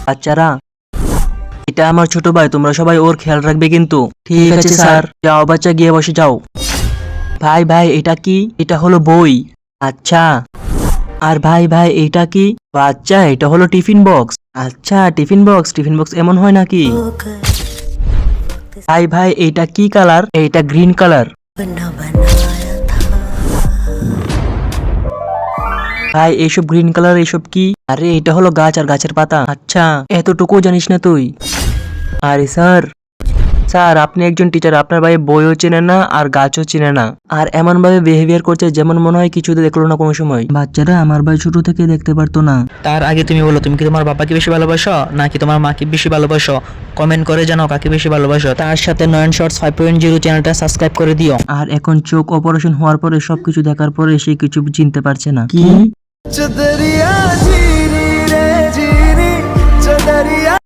বাচ্চারা, এটা আমার ছোট ভাই, তোমরা সবাই ওর খেয়াল রাখবে কিন্তু। ঠিক আছে স্যার। যাও বাচ্চা, গিয়ে বসে যাও। ভাই ভাই, এটা কি? এটা হলো বই। আচ্ছা। আর ভাই ভাই, এটা কি? বাচ্চা, এটা হলো টিফিন বক্স। আচ্ছা, টিফিন বক্স। টিফিন বক্স এমন হয় নাকি? ভাই ভাই, এটা কি কালার? এইটা গ্রিন কালার। ভাই, এইসব গ্রিন কালার এইসব কি? আরে এটা হলো গাছ আর গাছের পাতা। আচ্ছা, এতটুকু জানিস না তুই? আরে স্যার, স্যার আপনি একজন টিচার, আপনার ভাই বইও চেনে না আর গাছও চেনে না, আর এমন ভাবে বিহেভিয়ার করছে যেমন মনে হয় কিছুতে দেখলো না কোনো সময়। বাচ্চারা, আমার ভাই ছোট থেকে দেখতে পারতো না। তার আগে তুমি বলো, তুমি কি তোমার বাবাকে বেশি ভালোবাসো নাকি তোমার মাকে বেশি ভালোবাসো? কমেন্ট করে জানাও কাকে বেশি ভালোবাসো। তার সাথে নয়ন শর্টস 5.0 চ্যানেলটা সাবস্ক্রাইব করে দিও। আর এখন চোখ অপারেশন হওয়ার পরে সবকিছু দেখার পরে সে কিছু চিনতে পারছে না। কি?